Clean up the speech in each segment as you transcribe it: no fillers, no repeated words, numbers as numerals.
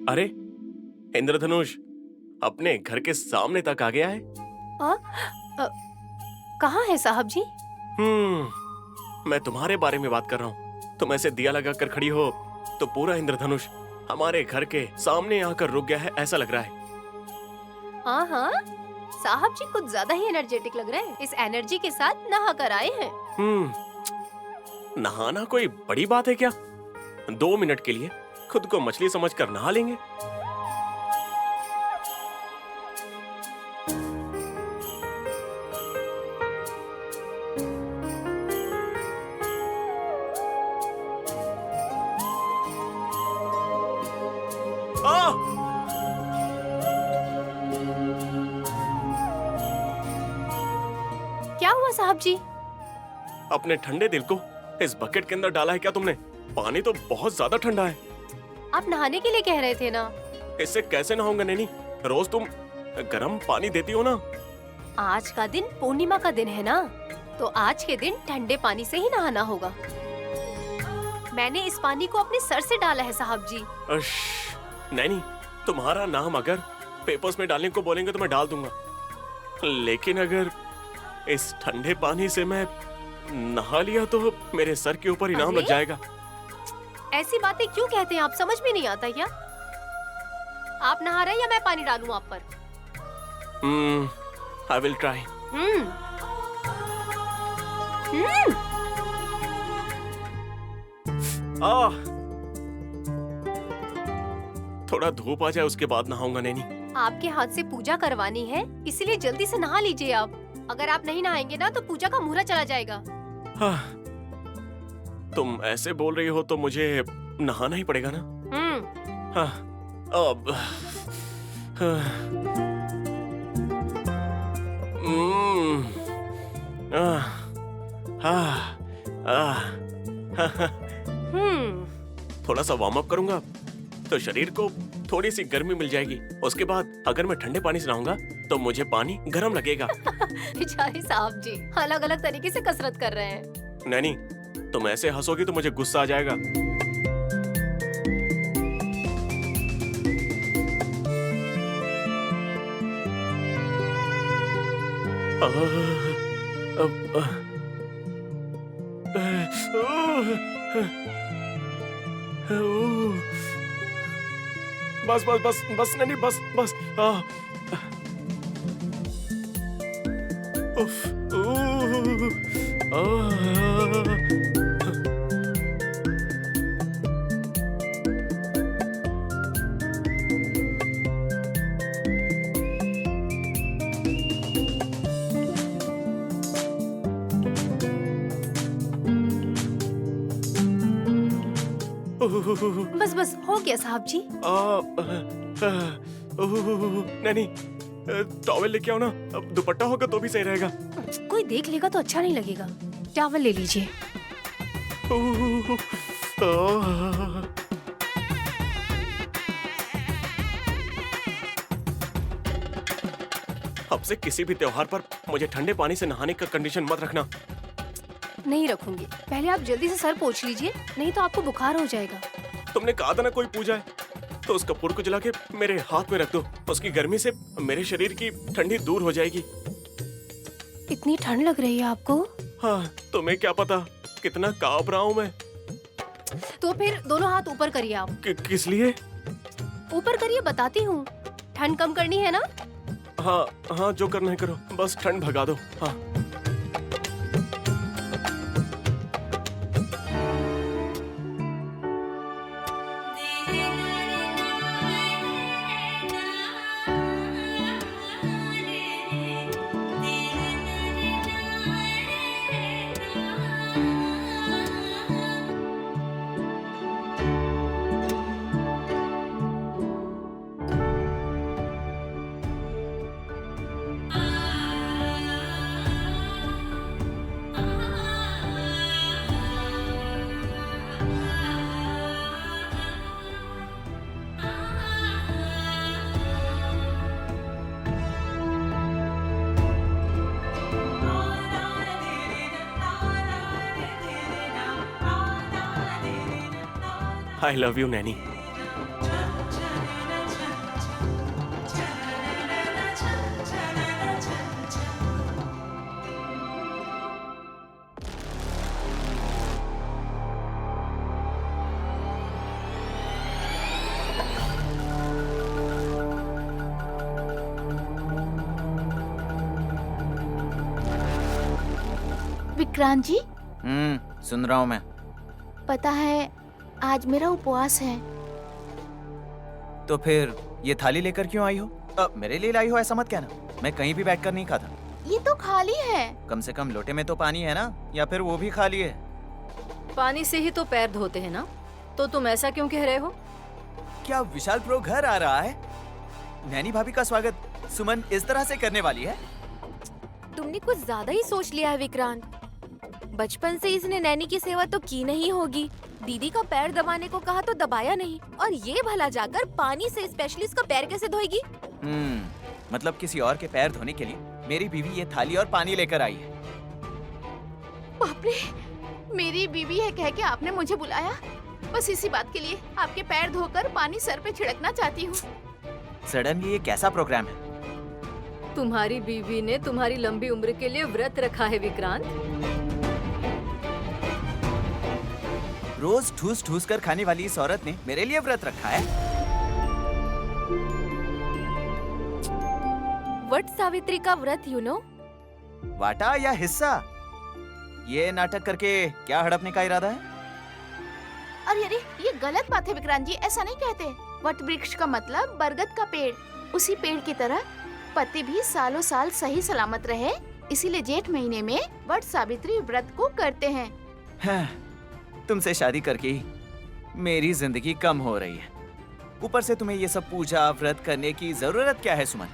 अरे, इंद्रधनुष अपने घर के सामने तक आ गया है। अ, कहाँ है साहब जी? मैं तुम्हारे बारे में बात कर रहा हूँ। तुम ऐसे दिया लगा कर खड़ी हो तो पूरा इंद्रधनुष हमारे घर के सामने आकर रुक गया है, ऐसा लग रहा है। हाँ हाँ, साहब जी कुछ ज्यादा ही एनर्जेटिक लग रहे हैं। इस एनर्जी के साथ नहा कर आए हैं। नहाना कोई बड़ी बात है क्या? 2 मिनट के लिए खुद को मछली समझकर नहा लेंगे। आ! क्या हुआ साहब जी? अपने ठंडे दिल को इस बकेट के अंदर डाला है क्या तुमने? पानी तो बहुत ज्यादा ठंडा है। आप नहाने के लिए कह रहे थे ना? इससे कैसे नहाऊंगा नैनी? रोज तुम गर्म पानी देती हो ना। आज का दिन पूर्णिमा का दिन है ना, तो आज के दिन ठंडे पानी से ही नहाना होगा। मैंने इस पानी को अपने सर से डाला है साहब जी। अश, नैनी, तुम्हारा नाम अगर पेपर्स में डालने को बोलेंगे तो मैं डाल दूंगा, लेकिन अगर इस ठंडे पानी से मैं नहा लिया तो मेरे सर के ऊपर इनाम लग जाएगा। ऐसी बातें क्यों कहते हैं आप? समझ में नहीं आता क्या? आप नहा रहे हैं या मैं पानी डालूं आप पर? I will try. थोड़ा धूप आ जाए उसके बाद नहाऊंगा नैनी। आपके हाथ से पूजा करवानी है, इसलिए जल्दी से नहा लीजिए आप। अगर आप नहीं नहाएंगे ना तो पूजा का मुहूर्त चला जाएगा। हाँ, तुम ऐसे बोल रही हो तो मुझे नहाना ही पड़ेगा ना। हाँ, अब थोड़ा सा वार्म अप करूंगा तो शरीर को थोड़ी सी गर्मी मिल जाएगी। उसके बाद अगर मैं ठंडे पानी से नहाऊंगा तो मुझे पानी गर्म लगेगा। बेचारे साहब जी अलग अलग तरीके से कसरत कर रहे हैं। नैनी, तुम ऐसे हंसोगी तो मुझे गुस्सा आ जाएगा। बस बस बस बस नैनी, बस बस। बस बस हो गया साहब जी। नहीं, टॉवेल लेके आओ ना। अब दुपट्टा होगा तो भी सही रहेगा। कोई देख लेगा तो अच्छा नहीं लगेगा। टॉवल ले लीजिए। अब से किसी भी त्योहार पर मुझे ठंडे पानी से नहाने का कंडीशन मत रखना। नहीं रखूंगी। पहले आप जल्दी से सर पोंछ लीजिए, नहीं तो आपको बुखार हो जाएगा। तुमने कहा था ना कोई पूजा है, तो उस कपूर को जला के मेरे हाथ में रख दो। उसकी गर्मी से मेरे शरीर की ठंडी दूर हो जाएगी। इतनी ठंड लग रही है आपको? हाँ, तुम्हें क्या पता कितना कांप रहा हूँ मैं। तो फिर दोनों हाथ ऊपर करिए आप। किस लिए? ऊपर करिए, बताती हूँ। ठंड कम करनी है ना? हाँ हाँ, जो करना है करो, बस ठंड भगा दो। हाँ। I love you nanny. Vikrant ji, सुन रहा हूँ मैं। पता है आज मेरा उपवास है। तो फिर ये थाली लेकर क्यों आई हो? मेरे लिए लाई हो ऐसा मत कहना, मैं कहीं भी बैठकर नहीं खाता। ये तो खाली है। कम से कम लोटे में तो पानी है ना, या फिर वो भी खाली है? पानी से ही तो पैर धोते हैं ना, तो तुम ऐसा क्यों कह रहे हो? क्या विशाल प्रो घर आ रहा है? नैनी भाभी का स्वागत सुमन इस तरह से करने वाली है? तुमने कुछ ज्यादा ही सोच लिया है विक्रांत। बचपन से इसने नैनी की सेवा तो की नहीं होगी। दीदी का पैर दबाने को कहा तो दबाया नहीं, और ये भला जाकर पानी से स्पेशली इसका पैर कैसे धोएगी? मतलब किसी और के पैर धोने के लिए मेरी बीवी ये थाली और पानी लेकर आई है। बाप रे, मेरी बीवी है कह के आपने मुझे बुलाया? बस इसी बात के लिए आपके पैर धोकर पानी सर पे छिड़कना चाहती हूँ। सडनली ये कैसा प्रोग्राम है? तुम्हारी बीवी ने तुम्हारी लंबी उम्र के लिए व्रत रखा है विक्रांत। रोज ठूस ठूस कर खाने वाली इस औरत ने मेरे लिए व्रत रखा है। वट सावित्री का व्रत, यू नो। वाटा या हिस्सा? ये नाटक करके क्या हड़पने का इरादा है? अरे ये गलत बात है विक्रांत जी, ऐसा नहीं कहते। वट वृक्ष का मतलब बरगद का पेड़। उसी पेड़ की तरह पति भी सालों साल सही सलामत रहे, इसीलिए जेठ महीने में वट सावित्री व्रत को करते हैं। हाँ, तुमसे शादी करके ही मेरी जिंदगी कम हो रही है। ऊपर से तुम्हें ये सब पूजा व्रत करने की जरूरत क्या है सुमन?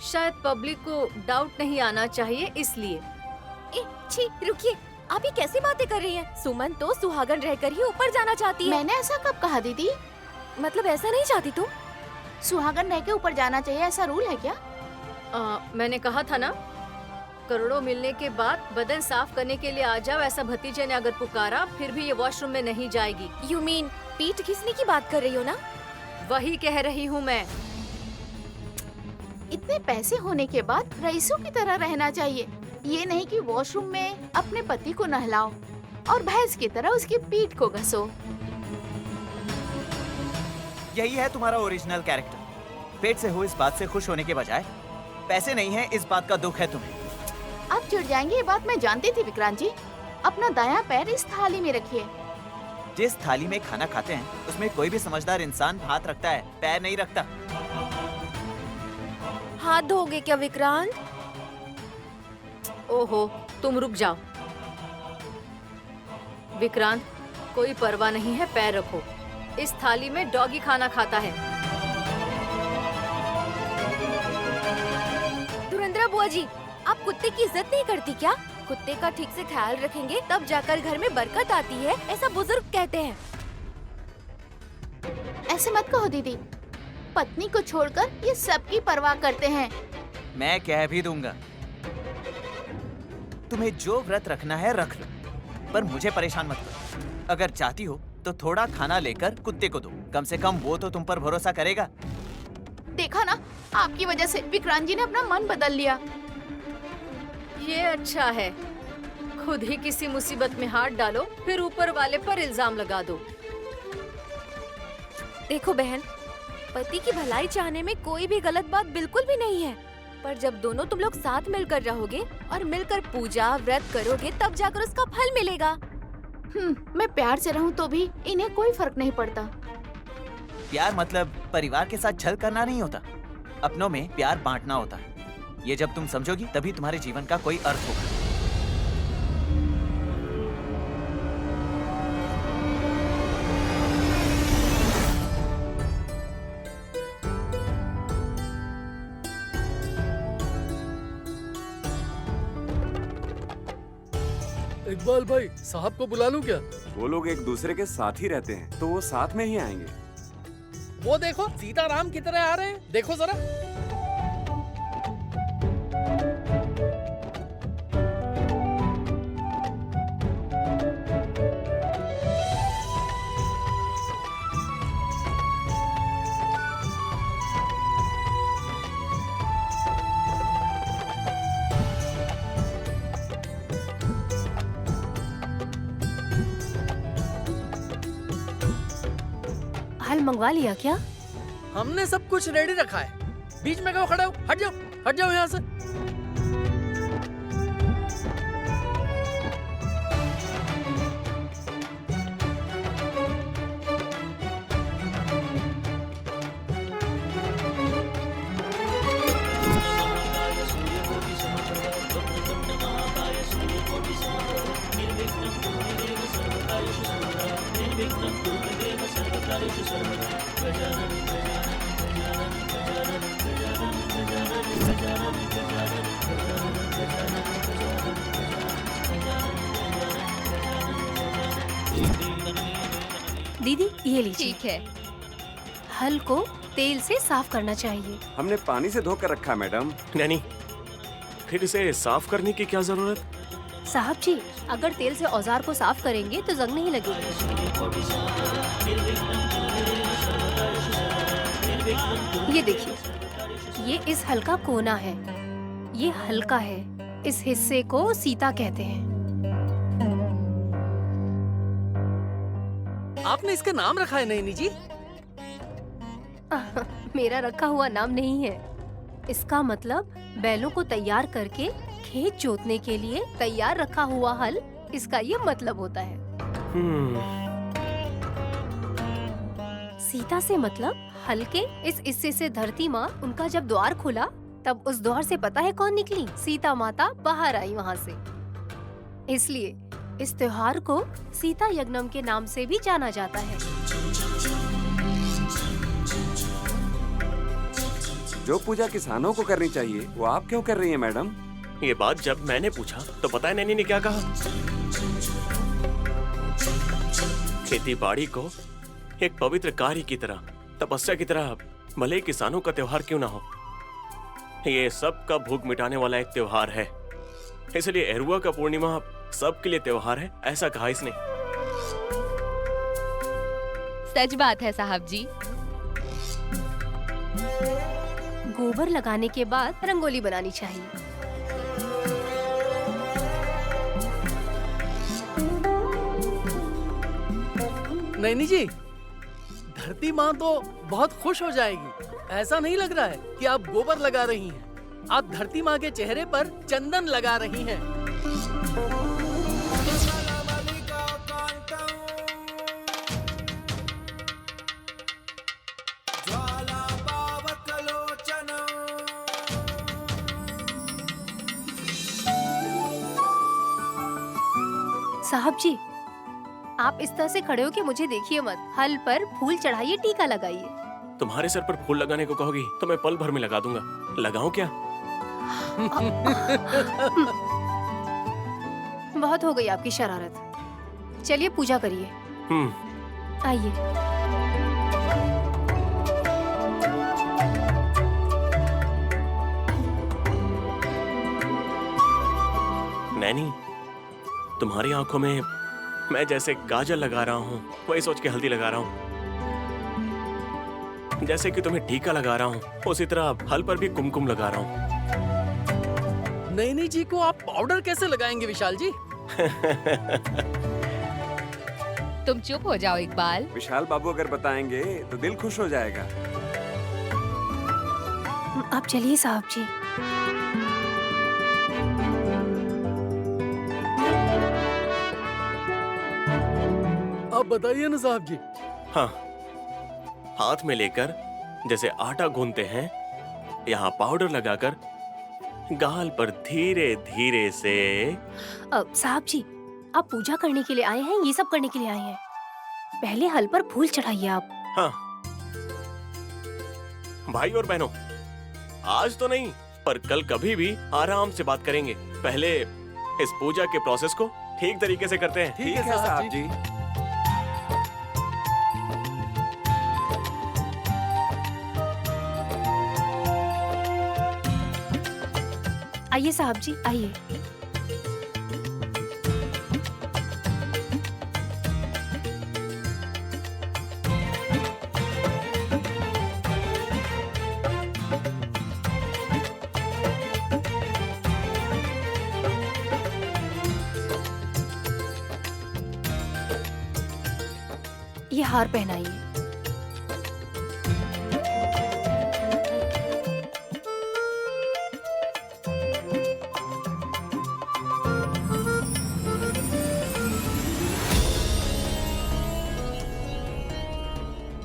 शायद पब्लिक को डाउट नहीं आना चाहिए इसलिए। छी, रुकिए, आप ये कैसी बातें कर रही हैं? सुमन तो सुहागन रहकर ही ऊपर जाना चाहती है। मैंने ऐसा कब कहा दीदी? मतलब ऐसा नहीं चाहती तुम? सुहागन रह के ऊपर जाना चाहिए, ऐसा रूल है क्या? मैंने कहा था ना, करोड़ों मिलने के बाद बदन साफ करने के लिए आ जाओ, ऐसा भतीजे ने अगर पुकारा फिर भी ये वॉशरूम में नहीं जाएगी। यू मीन पीठ घिसने की बात कर रही हो ना? वही कह रही हूँ मैं। इतने पैसे होने के बाद रईसों की तरह रहना चाहिए। ये नहीं कि वॉशरूम में अपने पति को नहलाओ और भैंस की तरह उसकी पीठ को घसो। यही है तुम्हारा ओरिजिनल कैरेक्टर। पेट से हो इस बात से खुश होने के बजाय पैसे नहीं है इस बात का दुख है तुम्हें। आप चिढ़ जाएंगे, ये बात मैं जानती थी विक्रांत जी। अपना दायां पैर इस थाली में रखिए। जिस थाली में खाना खाते हैं उसमें कोई भी समझदार इंसान हाथ रखता है, पैर नहीं रखता। हाथ धोगे क्या विक्रांत? ओहो, तुम रुक जाओ। विक्रांत, कोई परवाह नहीं है, पैर रखो। इस थाली में डॉगी खाना खाता है। धुरंधरा बुआ जी, आप कुत्ते की इज्जत नहीं करती क्या? कुत्ते का ठीक से ख्याल रखेंगे तब जाकर घर में बरकत आती है, ऐसा बुजुर्ग कहते हैं। ऐसे मत कहो दीदी। पत्नी को छोड़कर ये सबकी परवाह करते हैं। मैं कह भी दूंगा। तुम्हें जो व्रत रखना है रख लो, पर मुझे परेशान मत करो। अगर चाहती हो तो थोड़ा खाना लेकर कुत्ते को दो, कम से कम वो तो तुम पर भरोसा करेगा। देखा ना, आपकी वजह से विक्रांत जी ने अपना मन बदल लिया। ये अच्छा है, खुद ही किसी मुसीबत में हाथ डालो फिर ऊपर वाले पर इल्जाम लगा दो। देखो बहन, पति की भलाई चाहने में कोई भी गलत बात बिल्कुल भी नहीं है, पर जब दोनों तुम लोग साथ मिलकर रहोगे और मिलकर पूजा व्रत करोगे तब जाकर उसका फल मिलेगा। मैं प्यार से रहूं तो भी इन्हें कोई फर्क नहीं पड़ता। प्यार मतलब परिवार के साथ छल करना नहीं होता, अपनों में प्यार बांटना होता है। ये जब तुम समझोगी तभी तुम्हारे जीवन का कोई अर्थ होगा। इकबाल भाई, साहब को बुला लूं क्या? वो लोग एक दूसरे के साथ ही रहते हैं तो वो साथ में ही आएंगे। वो देखो, सीताराम की तरह आ रहे हैं, देखो जरा। मंगवा लिया क्या? हमने सब कुछ रेडी रखा है। बीच में क्यों खड़े हो? हट जाओ यहाँ से। दीदी ये लीजिए। ठीक है। हल को तेल से साफ करना चाहिए। हमने पानी से धोकर रखा है मैडम। नैनी, फिर इसे साफ करने की क्या जरूरत? साहब जी, अगर तेल से औजार को साफ करेंगे तो जंग नहीं लगेगी। ये देखिए, ये इस हल का कोना है। ये हल्का है। इस हिस्से को सीता कहते हैं। आपने इसका नाम रखा है नैनी जी? मेरा रखा हुआ नाम नहीं है। इसका मतलब बैलों को तैयार करके खेत जोतने के लिए तैयार रखा हुआ हल, इसका ये मतलब होता है। सीता से मतलब हल के इस हिस्से से धरती माँ उनका जब द्वार खुला तब उस द्वार से पता है कौन निकली? सीता माता बाहर आई वहाँ से। इसलिए इस त्योहार को सीता यज्ञम के नाम से भी जाना जाता है। जो पूजा किसानों को करनी चाहिए वो आप क्यों कर रही हैं मैडम? ये बात जब मैंने पूछा तो पता है नैनी ने क्या कहा? खेती बाड़ी को एक पवित्र कार्य की तरह, तपस्या की तरह, भले ही किसानों का त्योहार क्यों ना हो, ये सब का भूख मिटाने वाला एक त्योहार है। इसलिए एरुआ का पूर्णिमा सबके लिए त्योहार है, ऐसा कहा इसने। सच बात है साहब जी। गोबर लगाने के बाद रंगोली बनानी चाहिए। नैनी जी, धरती माँ तो बहुत खुश हो जाएगी। ऐसा नहीं लग रहा है कि आप गोबर लगा रही हैं। आप धरती माँ के चेहरे पर चंदन लगा रही हैं। साहब जी, आप इस तरह से खड़े हो कि मुझे देखिए मत। हल पर फूल चढ़ाइए, टीका लगाइए। तुम्हारे सर पर फूल लगाने को कहोगी तो मैं पल भर में लगा दूंगा। लगाऊं क्या? बहुत हो गई आपकी शरारत। चलिए पूजा करिए। आइए। नैनी, तुम्हारी आंखों में मैं जैसे काजल लगा रहा हूँ, वही सोच के हल्दी लगा रहा हूँ। जैसे कि तुम्हें टीका लगा रहा हूँ, उसी तरह हल पर भी कुमकुम लगा रहा हूँ। नैनी जी को आप पाउडर कैसे लगाएंगे विशाल जी? तुम चुप हो जाओ इकबाल। विशाल बाबू अगर बताएंगे तो दिल खुश हो जाएगा। आप चलिए साहब जी। आप बताइए ना साहब जी। हाँ, हाथ में लेकर जैसे आटा गूंथते हैं, यहाँ पाउडर लगाकर गाल पर धीरे धीरे से। साहब जी, आप पूजा करने के लिए आए हैं, ये सब करने के लिए आए हैं? पहले हल पर फूल चढ़ाइए आप। हाँ भाई और बहनों, आज तो नहीं पर कल कभी भी आराम से बात करेंगे। पहले इस पूजा के प्रोसेस को ठीक तरीके से करते हैं। ठीक है साहब जी। आइए साहब जी, आइए। ये हार पहनाइए।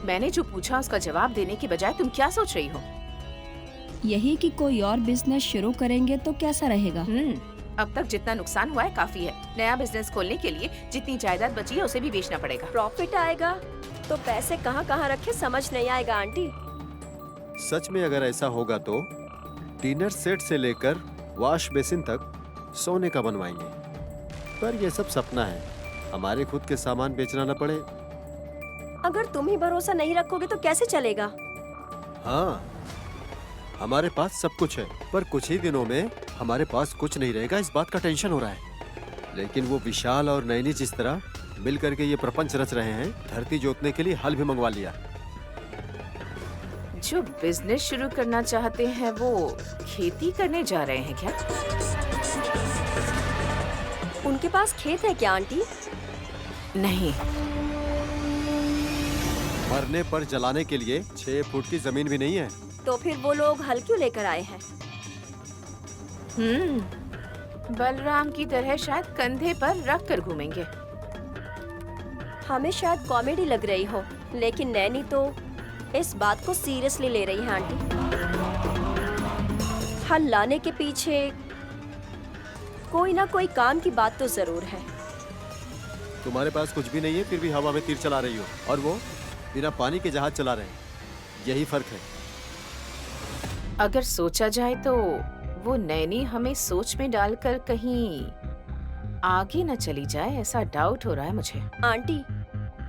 मैंने जो पूछा उसका जवाब देने की बजाय तुम क्या सोच रही हो? यही कि कोई और बिजनेस शुरू करेंगे तो कैसा रहेगा? अब तक जितना नुकसान हुआ है काफी है। नया बिजनेस खोलने के लिए जितनी जायदाद बची है उसे भी बेचना पड़ेगा। प्रॉफिट आएगा तो पैसे कहाँ कहाँ रखे समझ नहीं आएगा आंटी। सच में अगर ऐसा होगा तो डिनर सेट से लेकर वॉश बेसिन तक सोने का बनवाएंगे। पर ये सब सपना है, हमारे खुद के सामान बेचना न पड़े। अगर तुम ही भरोसा नहीं रखोगे तो कैसे चलेगा? हाँ, हमारे पास सब कुछ है, पर कुछ ही दिनों में हमारे पास कुछ नहीं रहेगा, इस बात का टेंशन हो रहा है। लेकिन वो विशाल और नैनी जिस तरह मिल करके ये प्रपंच रच रहे हैं, धरती जोतने के लिए हल भी मंगवा लिया। जो बिजनेस शुरू करना चाहते हैं वो खेती करने जा रहे हैं क्या? उनके पास खेत है क्या आंटी? नहीं। मरने पर जलाने के लिए 6 फुट की जमीन भी नहीं है। तो फिर वो लोग हल क्यों लेकर आए हैं? बलराम की तरह शायद कंधे पर रख कर घूमेंगे। हमें शायद कॉमेडी लग रही हो, लेकिन नैनी तो इस बात को सीरियसली ले रही है आंटी। हल लाने के पीछे कोई ना कोई काम की बात तो जरूर है। तुम्हारे पास कुछ भी नहीं है, फिर भी हवा में तीर चला रही हो, और वो बिना पानी के जहाज चला रहे हैं। यही फर्क है। अगर सोचा जाए तो वो नैनी हमें सोच में डालकर कहीं आगे न चली जाए, ऐसा डाउट हो रहा है मुझे। आंटी,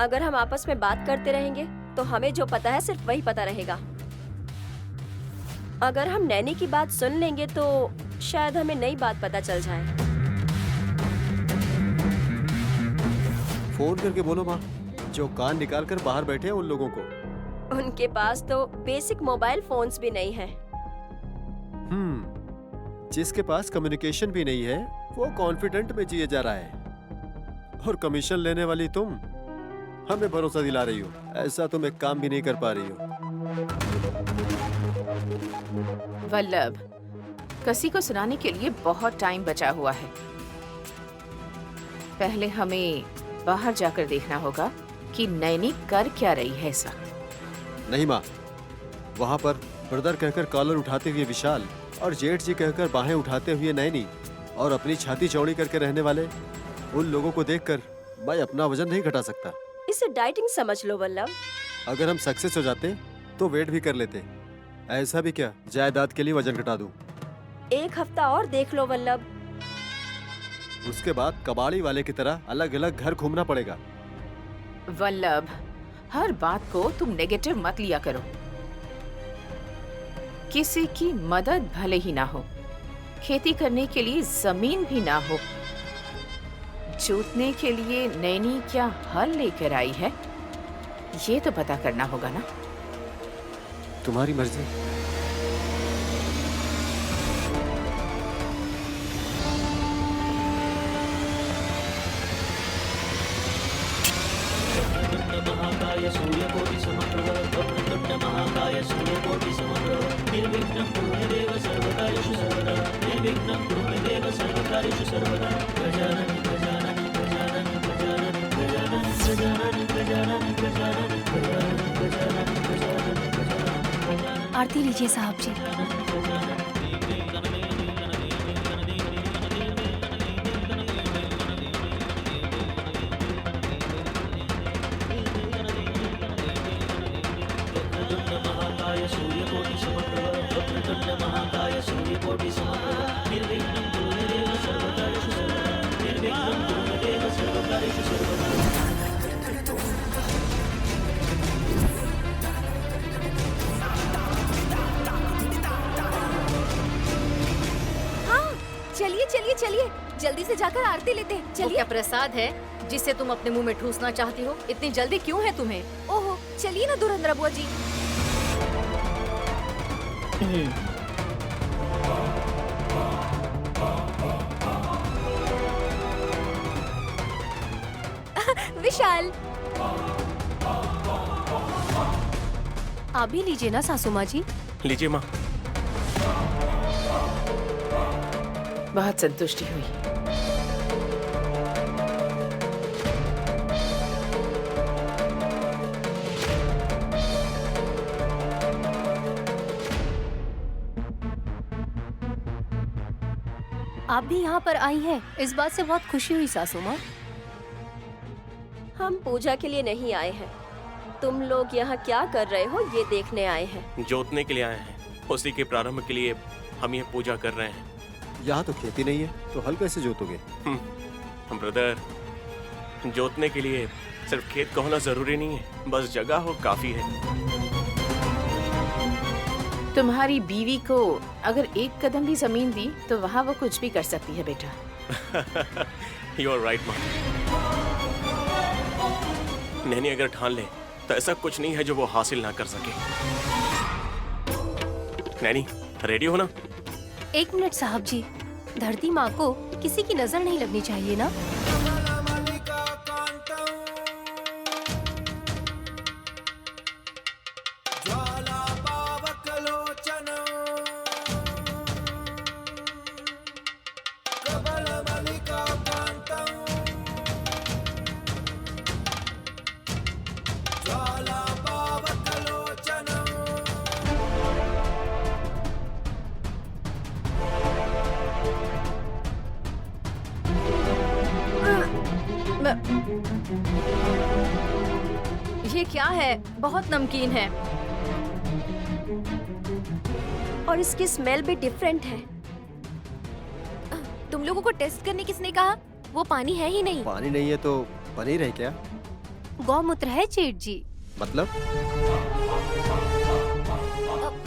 अगर हम आपस में बात करते रहेंगे तो हमें जो पता है सिर्फ वही पता रहेगा। अगर हम नैनी की बात सुन लेंगे तो शायद हमें नई बात पता चल जाए। फोन करके बोलो माँ, जो कान निकाल कर बाहर बैठे हैं उन लोगों को। उनके पास तो बेसिक मोबाइल फोन्स भी नहीं है। जिसके पास कम्युनिकेशन भी नहीं है वो कॉन्फिडेंट में जिए जा रहा है, और कमीशन लेने वाली तुम हमें भरोसा दिला रही हो। ऐसा तुम एक काम भी नहीं कर पा रही हो। वल्लभ, किसी को सुनाने के लिए बहुत टाइम बचा हुआ है। पहले हमें बाहर जाकर देखना होगा कि नैनी कर क्या रही है इस वक्त। नहीं माँ, वहाँ पर ब्रदर कहकर कॉलर उठाते हुए विशाल और जेठ जी कहकर बाहें उठाते हुए नैनी और अपनी छाती चौड़ी करके रहने वाले उन लोगों को देखकर मैं अपना वजन नहीं घटा सकता। इसे डाइटिंग समझ लो वल्लभ। अगर हम सक्सेस हो जाते तो वेट भी कर लेते। ऐसा भी क्या जायदाद के लिए वजन घटा दूं? एक हफ्ता और देख लो वल्लभ। उसके बाद कबाड़ी वाले की तरह अलग अलग घर घूमना पड़ेगा। वल्लभ, हर बात को तुम नेगेटिव मत लिया करो। किसी की मदद भले ही ना हो, खेती करने के लिए जमीन भी ना हो, जोतने के लिए नैनी क्या हल लेकर आई है, ये तो पता करना होगा ना। तुम्हारी मर्जी। आरती लीजिए साहब जी। चलिए चलिए चलिए, जल्दी से जाकर आरती लेते हैं। वो चलिए। क्या प्रसाद है जिसे तुम अपने मुंह में ठूसना चाहती हो? इतनी जल्दी क्यों है तुम्हें? ओहो, चलिए ना धुरंधर बुआ जी। विशाल, आप भी लीजिए ना सासू माँ जी। लीजिए माँ। बहुत संतुष्टि हुई। आप भी यहाँ पर आई हैं, इस बात से बहुत खुशी हुई सासू माँ। हम पूजा के लिए नहीं आए हैं। तुम लोग यहाँ क्या कर रहे हो ये देखने आए हैं। जोतने के लिए आए हैं, उसी के प्रारंभ के लिए हम ये पूजा कर रहे हैं। यहाँ तो खेती नहीं है, तो हल कैसे जोतोगे? ब्रदर, जोतने के लिए सिर्फ खेत का होना जरूरी नहीं है, बस जगह हो काफी है। तुम्हारी बीवी को अगर एक कदम भी जमीन दी तो वहाँ वो कुछ भी कर सकती है बेटा। यू आर राइट माँ। नैनी अगर ठान ले तो ऐसा कुछ नहीं है जो वो हासिल ना कर सके। नैनी, रेडी हो ना? 1 मिनट साहब जी, धरती माँ को किसी की नजर नहीं लगनी चाहिए ना। ये क्या है? बहुत नमकीन है और इसकी स्मेल भी डिफरेंट है। तुम लोगों को टेस्ट करने किसने कहा? वो पानी है ही नहीं। पानी नहीं है तो पनीर है क्या? गौमूत्र है जेठ जी। मतलब?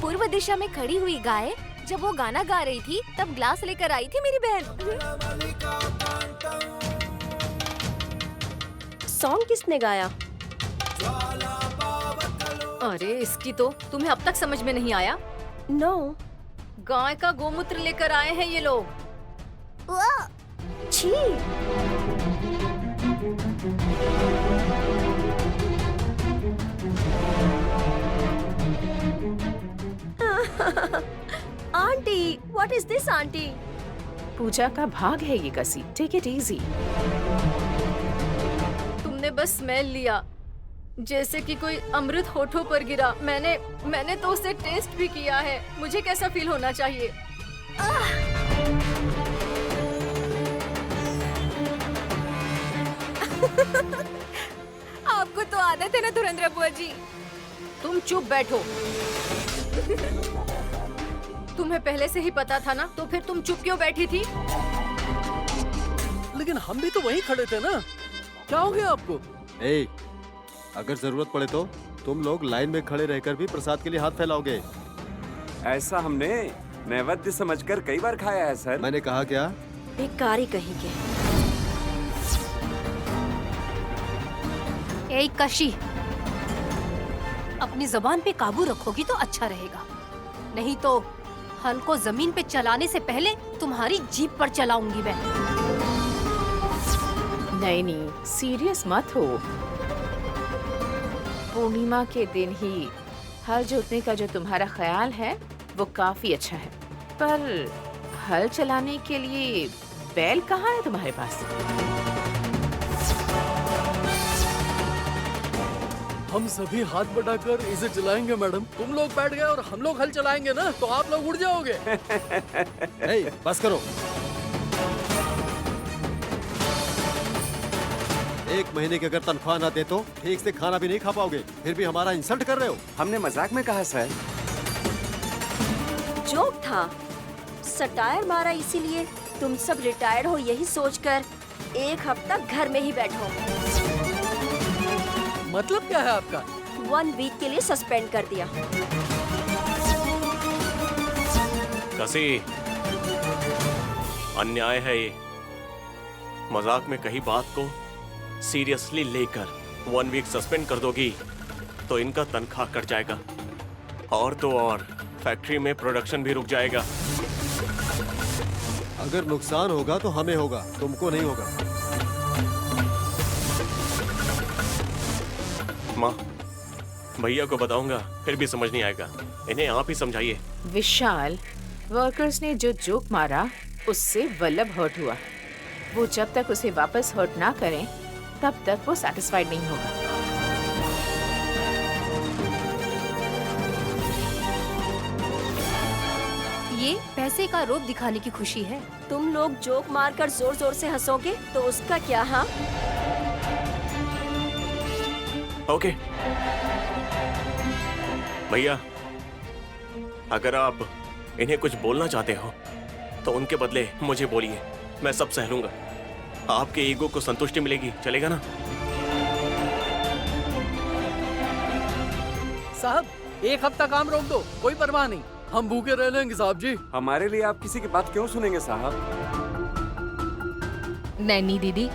पूर्व दिशा में खड़ी हुई गाय जब वो गाना गा रही थी तब ग्लास लेकर आई थी मेरी बहन। सॉन्ग किसने गाया? अरे इसकी तो तुम्हें अब तक समझ में नहीं आया? नो। गाय का गोमूत्र लेकर आए हैं ये लोग। छी। Aunty, what is this aunty? पूजा का भाग है ये कसी। Take it easy. तुमने बस स्मेल लिया, जैसे कि कोई अमृत होठों पर गिरा। मैंने तो उसे टेस्ट भी किया है। मुझे कैसा फील होना चाहिए? आपको तो आदत है ना धुरंधर बुआ जी। तुम चुप बैठो। तुम्हें पहले से ही पता था ना, तो फिर तुम चुप क्यों बैठी थी? लेकिन हम भी तो वहीं खड़े थे ना। क्या हो गया आपको? ए, अगर जरूरत पड़े तो तुम लोग लाइन में खड़े रहकर भी प्रसाद के लिए हाथ फैलाओगे। ऐसा हमने नैवेद्य समझकर कई बार खाया है सर। मैंने कहा क्या? बेकारी कहेंगे। ए कशी, अपनी जबान पे काबू रखोगी तो अच्छा रहेगा, नहीं तो हल को जमीन पे चलाने से पहले तुम्हारी जीप पर चलाऊंगी मैं। नहीं, सीरियस मत हो। पूर्णिमा के दिन ही हल जोतने का जो तुम्हारा ख्याल है वो काफी अच्छा है, पर हल चलाने के लिए बैल कहाँ है तुम्हारे पास? हम सभी हाथ बढ़ाकर इसे चलाएंगे मैडम। तुम लोग बैठ गए और हम लोग हल चलाएंगे ना, तो आप लोग उड़ जाओगे। ए, बस करो। 1 महीने की अगर तनख्वाह ना दे तो ठीक से खाना भी नहीं खा पाओगे, फिर भी हमारा इंसल्ट कर रहे हो। हमने मजाक में कहा सर। जोक था, सटायर मारा, इसीलिए तुम सब रिटायर्ड हो यही सोचकर 1 हफ्ता घर में ही बैठो। मतलब क्या है आपका? 1 वीक के लिए सस्पेंड कर दिया। कसी, अन्याय है ये। मजाक में कही बात को सीरियसली लेकर 1 वीक सस्पेंड कर दोगी तो इनका तनख्वाह कट जाएगा, और तो और फैक्ट्री में प्रोडक्शन भी रुक जाएगा। अगर नुकसान होगा तो हमें होगा, तुमको नहीं होगा। माँ, भैया को बताऊंगा फिर भी समझ नहीं आएगा, इन्हें आप ही समझाइए। विशाल, वर्कर्स ने जो जोक मारा उससे वल्लभ हर्ट हुआ। वो जब तक उसे वापस हर्ट ना करें तब तक वो सैटिस्फाइड नहीं होगा। ये पैसे का रूप दिखाने की खुशी है। तुम लोग जोक मारकर जोर जोर से हंसोगे तो उसका क्या? हाँ, ओके भैया, अगर आप इन्हें कुछ बोलना चाहते हो तो उनके बदले मुझे बोलिए, मैं सब सह लूंगा। आपके ईगो को संतुष्टि मिलेगी, चलेगा ना? साहब, एक हफ्ता काम रोक दो, कोई परवाह नहीं, हम भूखे रह लेंगे साहब जी। हमारे लिए आप किसी की बात क्यों सुनेंगे साहब? नैनी दीदी,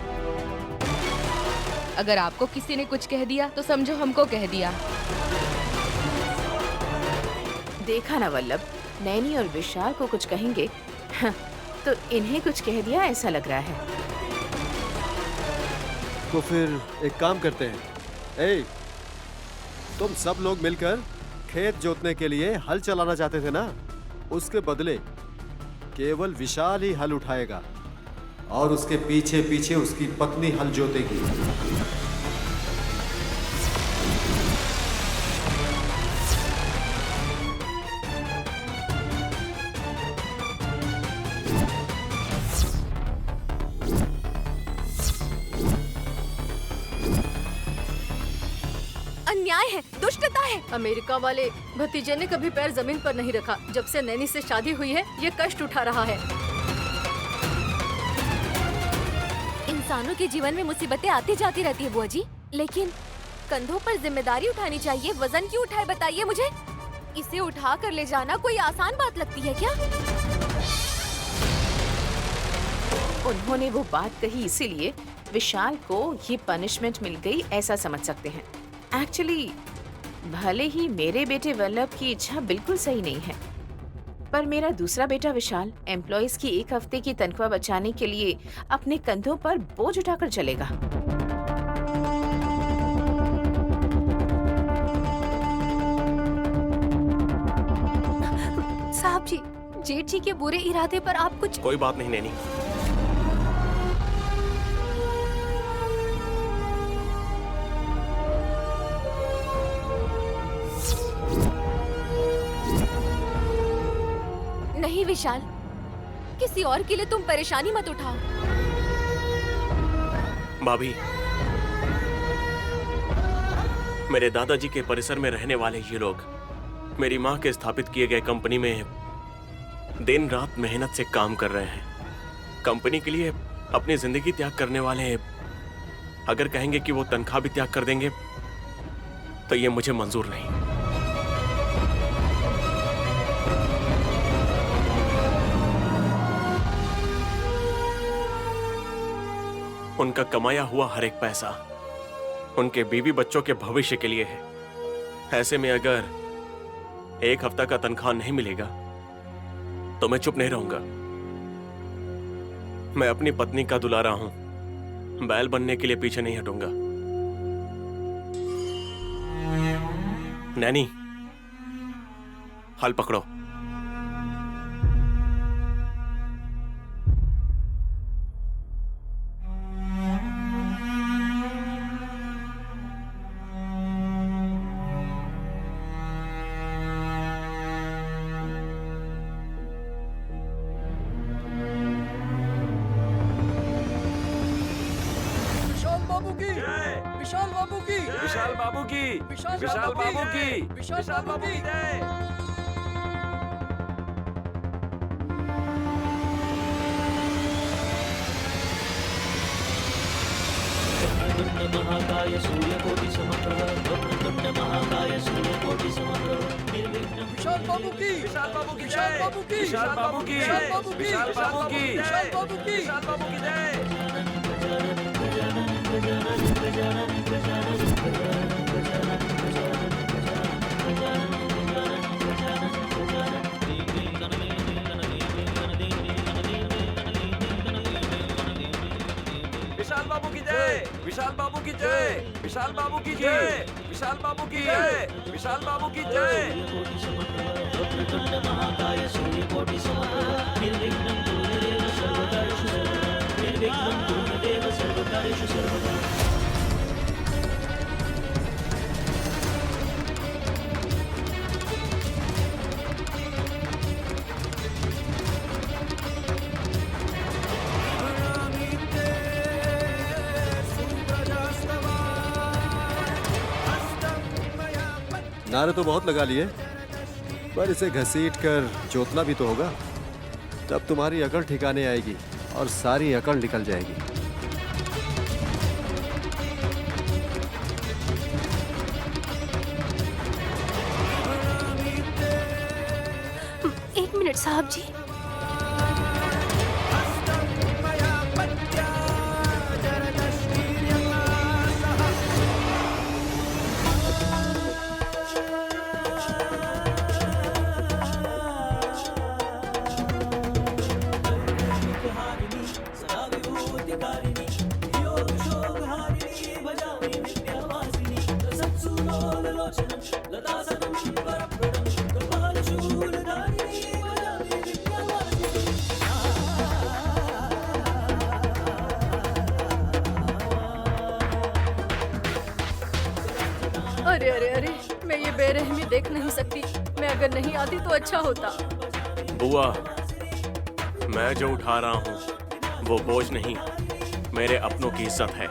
अगर आपको किसी ने कुछ कह दिया तो समझो हमको कह दिया। देखा ना वल्लभ, नैनी और विशाल को कुछ कहेंगे तो इन्हें कुछ कह दिया ऐसा लग रहा है। तो फिर एक काम करते हैं, ए, तुम सब लोग मिलकर खेत जोतने के लिए हल चलाना चाहते थे ना, उसके बदले केवल विशाल ही हल उठाएगा और उसके पीछे पीछे उसकी पत्नी हल जोतेगी। अन्याय है, दुष्टता है। अमेरिका वाले भतीजे ने कभी पैर जमीन पर नहीं रखा। जब से नैनी से शादी हुई है, ये कष्ट उठा रहा है। इंसानों के जीवन में मुसीबतें आती जाती रहती है बुआ जी, लेकिन कंधों पर जिम्मेदारी उठानी चाहिए। वजन क्यों उठाए बताइए मुझे? इसे उठा कर ले जाना कोई आसान बात लगती है क्या? उन्होंने वो बात कही इसीलिए विशाल को ये पनिशमेंट मिल गई ऐसा समझ सकते हैं। एक्चुअली भले ही मेरे बेटे वल्लभ की इच्छा बिल्कुल सही नहीं है, पर मेरा दूसरा बेटा विशाल एम्प्लॉइज की एक हफ्ते की तनख्वाह बचाने के लिए अपने कंधों पर बोझ उठाकर चलेगा। साहब जी, जेठ जी के बुरे इरादे पर आप कुछ। कोई बात नहीं नैनी, नहीं विशाल, किसी और के लिए तुम परेशानी मत उठाओ। भाभी, मेरे दादाजी के परिसर में रहने वाले ये लोग मेरी माँ के स्थापित किए गए कंपनी में दिन रात मेहनत से काम कर रहे हैं। कंपनी के लिए अपनी जिंदगी त्याग करने वाले अगर कहेंगे कि वो तनख्वाह भी त्याग कर देंगे तो ये मुझे मंजूर नहीं। उनका कमाया हुआ हर एक पैसा उनके बीवी बच्चों के भविष्य के लिए है। ऐसे में अगर एक हफ्ता का तनख्वाह नहीं मिलेगा तो मैं चुप नहीं रहूंगा। मैं अपनी पत्नी का दुलारा हूं, बैल बनने के लिए पीछे नहीं हटूंगा। नैनी, हल पकड़ो। विशाल बाबू की, विशाल बाबू की, विशाल विशाल बाबू की, विशाल बाबू की जय। महाकाय सूर्यकोटि समप्रभ वक्रतुंड महाकाय सूर्यकोटि समप्रभ निर्विघ्नं। विशाल बाबू की, विशाल बाबू की, विशाल बाबू की, विशाल बाबू की, विशाल बाबू की, विशाल बाबू की, विशाल बाबू की, विशाल बाबू की जय। विशाल बाबू की जय, विशाल बाबू की जय, विशाल बाबू की जय, विशाल बाबू की जय, विशाल बाबू की जय। वक्रतुंड महाकाय सूर्यकोटि समप्रभ निर्विघ्नं कुरुदेव सर्वकार्येषु सर्वदा निर्विघ्नं कुरुदेव सर्वकार्येषु सर्वदा। नारे तो बहुत लगा लिए, पर इसे घसीट कर जोतना भी तो होगा। तब तुम्हारी अकड़ ठिकाने आएगी और सारी अकड़ निकल जाएगी। एक मिनट साहब जी। अरे अरे अरे, मैं ये बेरहमी देख नहीं सकती। मैं अगर नहीं आती तो अच्छा होता। बुआ, मैं जो उठा रहा हूँ वो बोझ नहीं, मेरे अपनों की इज्जत है।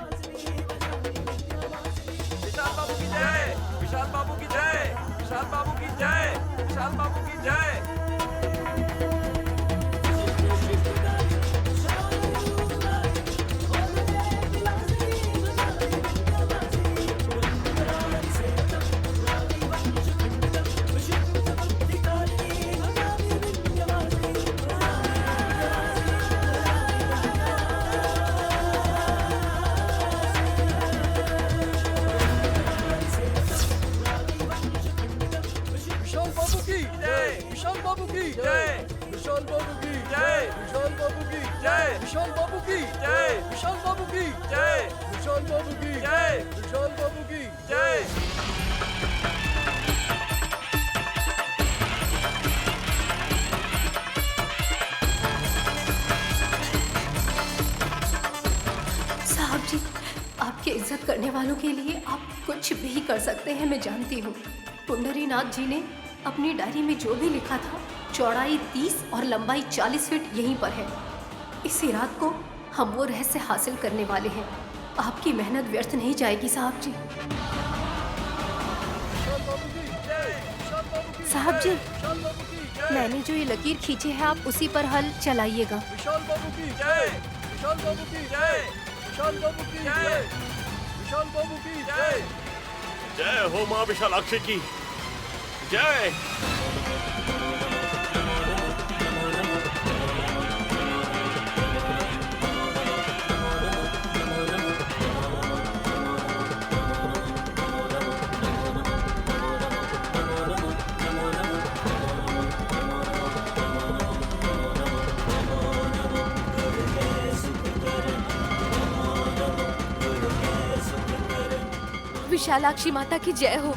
विशाल बाबू की जय, विशाल बाबू की जय, विशाल बाबू की जय, विशाल बाबू की जय। विशाल बाबू की जय, विशाल बाबू की जय, विशाल बाबू की जय, विशाल बाबू की जय, विशाल बाबू की जय, विशाल बाबू की जय, विशाल बाबू की जय, विशाल बाबू की जय। साहब जी, आपकी इज्जत करने वालों के लिए आप कुछ भी कर सकते हैं, मैं जानती हूँ। पुंडरीनाथ जी ने अपनी डायरी में जो भी लिखा था, चौड़ाई 30 और लंबाई 40 फीट यहीं पर है। इसी रात को हम वो रहस्य हासिल करने वाले हैं। आपकी मेहनत व्यर्थ नहीं जाएगी साहब जी। साहब जी, मैंने जो ये लकीर खींची है, आप उसी पर हल चलाइएगा। विशाल बाबू की जय, विशाल बाबू की जय, विशाल बाबू की जय, विशाल बाबू की जय। जय हो माँ विशालाक्षी की जय। विशालाक्षी माता की जय हो।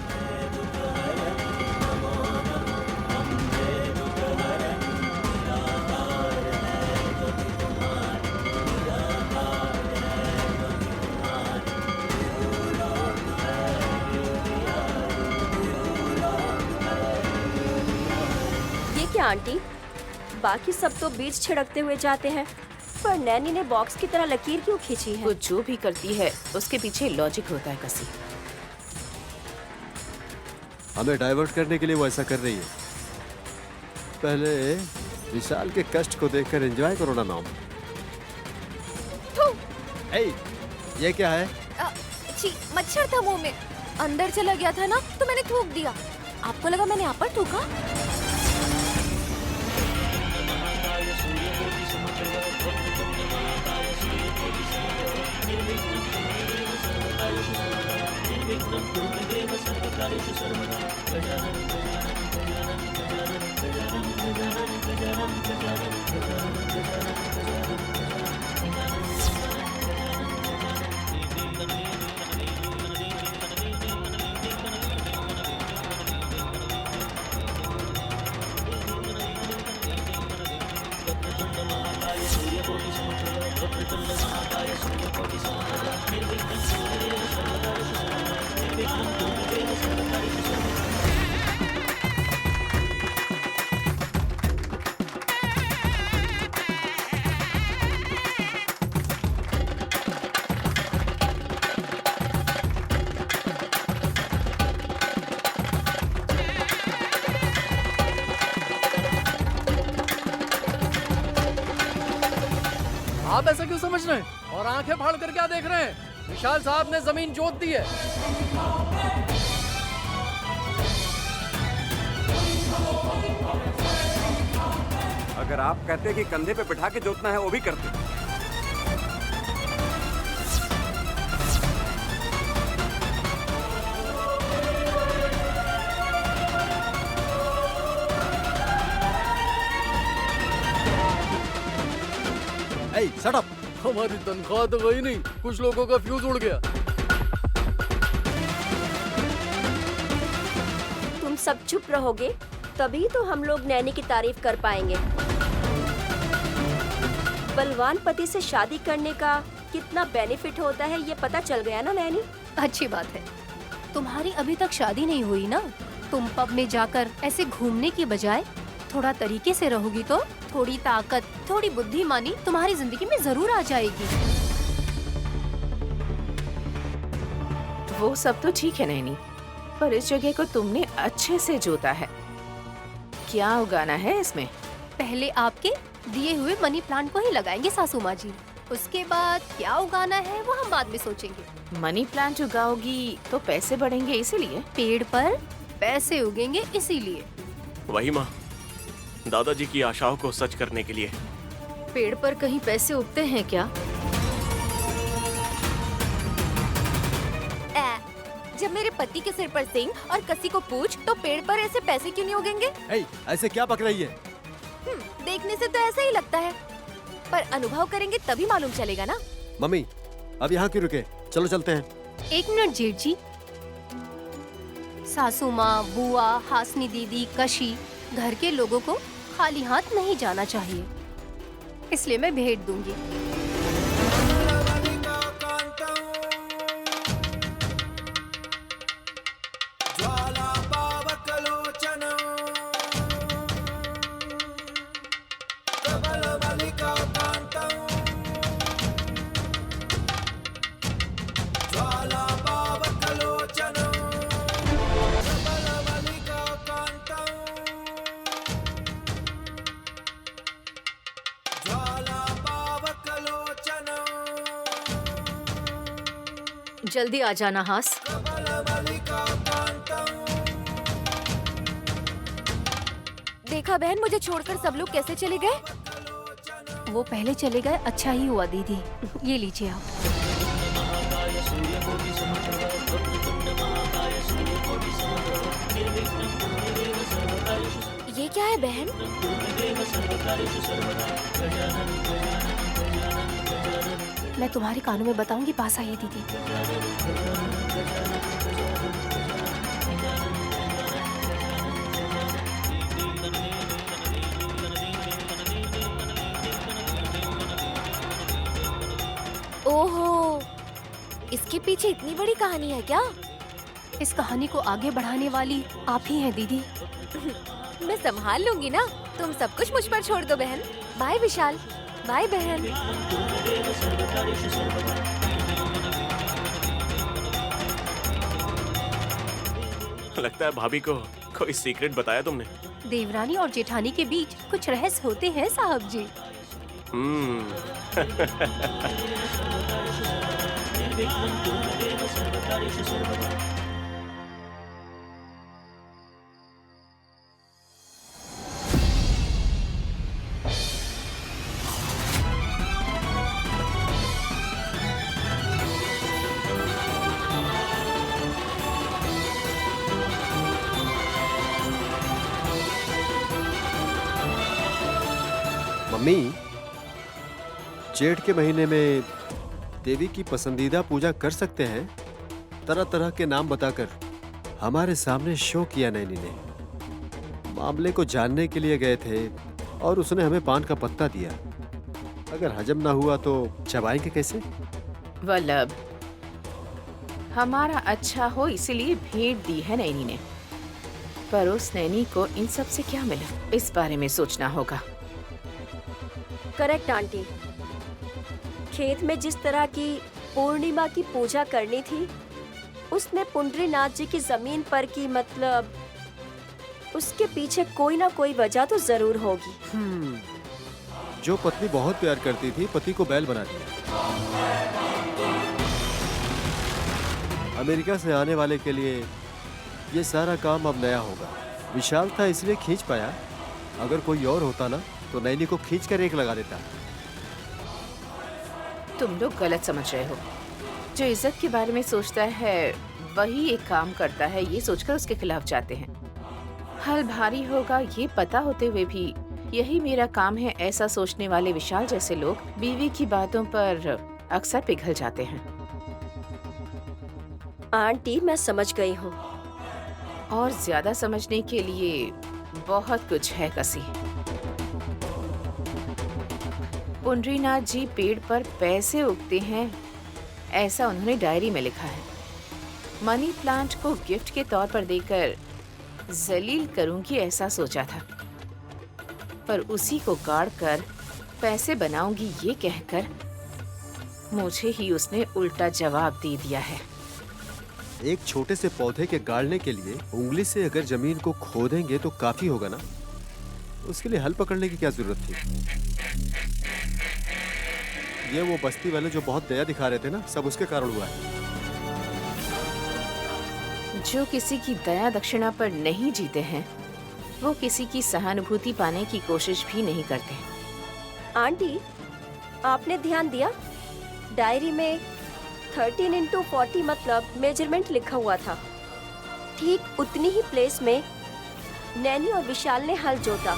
ये क्या आंटी, बाकी सब तो बीज छिड़कते हुए जाते हैं, पर नैनी ने बॉक्स की तरह लकीर क्यों खींची है? वो जो भी करती है उसके पीछे लॉजिक होता है कसी। हमें डाइवर्ट करने के लिए वो ऐसा कर रही है। पहले विशाल के कष्ट को देखकर एंजॉय करो ना नाम। ए, ये क्या है? छी, मच्छर था मुंह में, अंदर चला गया था ना तो मैंने थूक दिया। आपको लगा मैंने यहाँ पर थूका? आप ऐसा क्यों समझ रहे हैं और आंखें फाड़ कर क्या देख रहे हैं? विशाल साहब ने जमीन जोत दी है। अगर आप कहते कि कंधे पे बिठा के जोतना है वो भी करते। Hey, shut up! हमारी तनख्वाह तो गई नहीं, कुछ लोगों का फ्यूज उड़ गया। तुम सब चुप रहोगे तभी तो हम लोग नैनी की तारीफ कर पाएंगे। बलवान पति से शादी करने का कितना बेनिफिट होता है ये पता चल गया ना नैनी? अच्छी बात है। तुम्हारी अभी तक शादी नहीं हुई ना, तुम पब में जाकर ऐसे घूमने की बजाय थोड़ा तरीके से रहोगी तो थोड़ी ताकत, थोड़ी बुद्धिमानी तुम्हारी जिंदगी में जरूर आ जाएगी। वो सब तो ठीक है नैनी, पर इस जगह को तुमने अच्छे से जोता है। क्या उगाना है इसमें? पहले आपके दिए हुए मनी प्लांट को ही लगाएंगे सासू माँ जी, उसके बाद क्या उगाना है वो हम बाद में सोचेंगे। मनी प्लांट उगाओगी तो पैसे बढ़ेंगे, इसीलिए पेड़ पर पैसे उगेंगे इसीलिए। वही माँ, दादाजी की आशाओं को सच करने के लिए। पेड़ पर कहीं पैसे उगते हैं क्या? जब मेरे पति के सिर पर सिंह और कसी को पूछ तो पेड़ पर ऐसे पैसे क्यों नहीं उगेंगे? Hey, ऐसे क्या पक रही है? देखने से तो ऐसा ही लगता है, पर अनुभव करेंगे तभी मालूम चलेगा ना। मम्मी, अब यहाँ क्यों रुके? चलो चलते हैं। 1 मिनट जेठ जी। सासू माँ, बुआ, हासनी दीदी, कशी, घर के लोगों को खाली हाथ नहीं जाना चाहिए, इसलिए मैं भेंट दूंगी। जल्दी आ जाना हास। देखा बहन, मुझे छोड़कर सब लोग कैसे चले गए? वो पहले चले गए, अच्छा ही हुआ दीदी। ये लीजिए आप। ये क्या है बहन? मैं तुम्हारे कानों में बताऊंगी, पास आइए दीदी। ओहो, इसके पीछे इतनी बड़ी कहानी है क्या? इस कहानी को आगे बढ़ाने वाली आप ही हैं दीदी। मैं संभाल लूंगी ना, तुम सब कुछ मुझ पर छोड़ दो बहन। बाय विशाल। बाय बहन। लगता है भाभी को कोई सीक्रेट बताया तुमने। देवरानी और जेठानी के बीच कुछ रहस्य होते हैं साहब जी। मम्मी, जेठ के महीने में देवी की पसंदीदा पूजा कर सकते हैं? तरह तरह के नाम बताकर हमारे सामने शो किया नैनी ने। मामले को जानने के लिए गए थे और उसने हमें पान का पत्ता दिया। अगर हजम ना हुआ तो चबाएंगे कैसे? वल्लभ, हमारा अच्छा हो इसीलिए भेंट दी है नैनी ने, पर उस नैनी को इन सब से क्या मिला, इस बारे में सोचना होगा। Correct aunty. खेत में जिस तरह की पूर्णिमा की पूजा करनी थी, उसने पुंडरीनाथ जी की जमीन पर की, मतलब उसके पीछे कोई ना कोई वजह तो जरूर होगी। जो पत्नी बहुत प्यार करती थी, पति को बैल बना दिया। अमेरिका से आने वाले के लिए ये सारा काम अब नया होगा। विशाल था इसलिए खींच पाया, अगर कोई और होता ना तो नैनी को खींच कर एक लगा देता। तुम लोग गलत समझ रहे हो। जो इज्जत के बारे में सोचता है वही एक काम करता है, ये सोचकर उसके खिलाफ जाते हैं। हल भारी होगा ये पता होते हुए भी यही मेरा काम है, ऐसा सोचने वाले विशाल जैसे लोग बीवी की बातों पर अक्सर पिघल जाते हैं। आंटी मैं समझ गई हूँ। और ज्यादा समझने के लिए बहुत कुछ है कसी। पुंडरीनाथ जी पेड़ पर पैसे उगते हैं, ऐसा उन्होंने डायरी में लिखा है। मनी प्लांट को गिफ्ट के तौर पर देकर जलील करूंगी ऐसा सोचा था, पर उसी को गाड़ कर पैसे बनाऊंगी ये कहकर मुझे ही उसने उल्टा जवाब दे दिया है। एक छोटे से पौधे के गाड़ने के लिए उंगली से अगर जमीन को खोदेंगे तो काफी होगा ना, उसके लिए हल पकड़ने की क्या जरूरत थी। ये वो बस्ती वाले जो बहुत दया दिखा रहे थे ना, सब उसके कारण हुआ है। जो किसी की दया दक्षिणा पर नहीं जीते हैं वो किसी की सहानुभूति पाने की कोशिश भी नहीं करते। आंटी आपने ध्यान दिया, डायरी में 13x40 मतलब मेजरमेंट लिखा हुआ था। ठीक उतनी ही प्लेस में नैनी और विशाल ने हल जोता।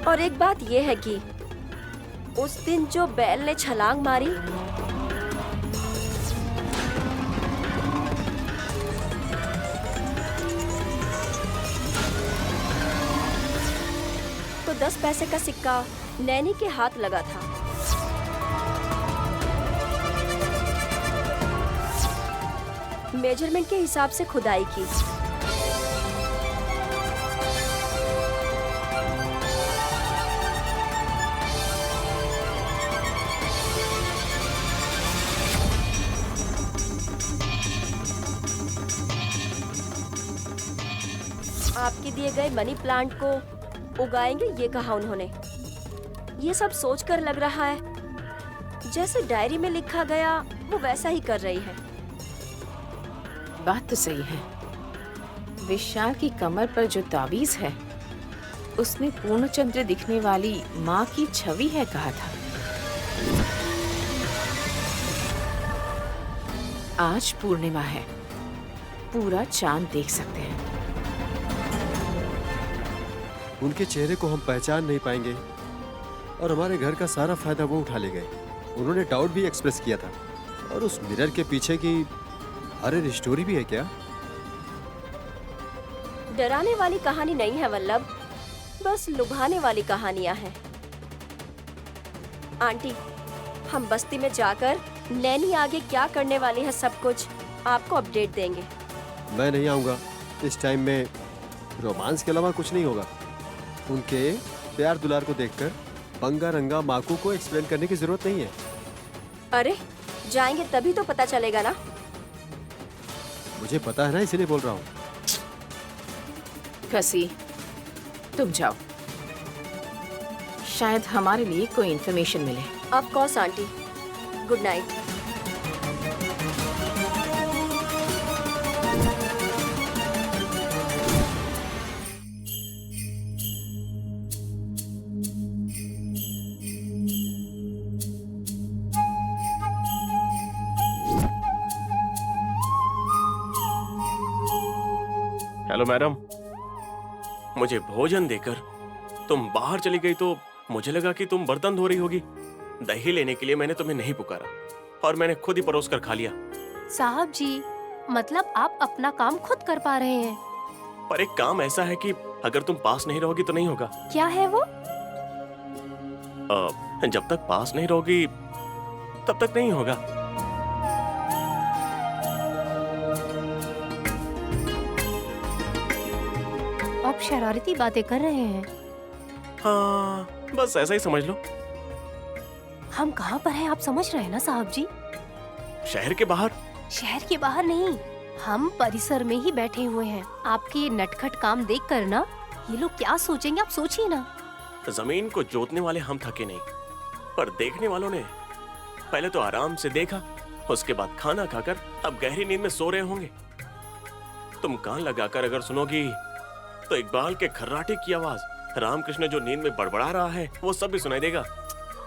और एक बात ये है कि उस दिन जो बैल ने छलांग मारी तो 10 पैसे का सिक्का नैनी के हाथ लगा था। मेजरमेंट के हिसाब से खुदाई की। आपके दिए गए मनी प्लांट को उगाएंगे ये कहा उन्होंने। ये सब सोचकर लग रहा है जैसे डायरी में लिखा गया वो वैसा ही कर रही है। बात तो सही है। विशाल की कमर पर जो तावीज है उसमें पूर्णचंद्र दिखने वाली माँ की छवि है कहा था। आज पूर्णिमा है, पूरा चांद देख सकते हैं। उनके चेहरे को हम पहचान नहीं पाएंगे और हमारे घर का सारा फायदा वो उठा ले गए। उन्होंने डाउट भी एक्सप्रेस किया था। और उस मिरर के पीछे की हर स्टोरी भी है क्या? डराने वाली कहानी नहीं है वल्लभ, बस लुभाने वाली कहानियां हैं। आंटी हम बस्ती में जाकर नैनी आगे क्या करने वाली है सब कुछ आपको अपडेट देंगे। मैं नहीं आऊंगा। इस टाइम में रोमांस के अलावा कुछ नहीं होगा। उनके प्यार दुलार को देखकर बंगा रंगा माकू को एक्सप्लेन करने की जरूरत नहीं है। अरे जाएंगे तभी तो पता चलेगा ना। मुझे पता है ना, इसीलिए बोल रहा हूँ। कसी तुम जाओ, शायद हमारे लिए कोई इन्फॉर्मेशन मिले। Of course aunty, good night. Hello madam, मुझे भोजन देकर तुम बाहर चली गई तो मुझे लगा कि तुम बर्तन धो रही होगी। दही लेने के लिए मैंने तुम्हें नहीं पुकारा और मैंने खुद ही परोस कर खा लिया। साहब जी, मतलब आप अपना काम खुद कर पा रहे हैं। पर एक काम ऐसा है कि अगर तुम पास नहीं रहोगी तो नहीं होगा। क्या है वो? जब तक पास नहीं रहोगी तब तक नहीं होगा। आप शरारती बातें कर रहे हैं। हाँ, बस ऐसा ही समझ लो। हम कहाँ पर हैं आप समझ रहे हैं ना साहब जी? शहर के बाहर। शहर के बाहर नहीं, हम परिसर में ही बैठे हुए हैं। आपके ये नटखट काम देख कर ना ये लोग क्या सोचेंगे आप सोचिए ना। जमीन को जोतने वाले हम थके नहीं, पर देखने वालों ने पहले तो आराम से देखा, उसके बाद खाना खाकर अब गहरी नींद में सो रहे होंगे। तुम कान लगाकर अगर सुनोगी तो इकबाल के खर्राटे की आवाज, रामकृष्ण जो नींद में बड़बड़ा रहा है, वो सब भी सुनाई देगा।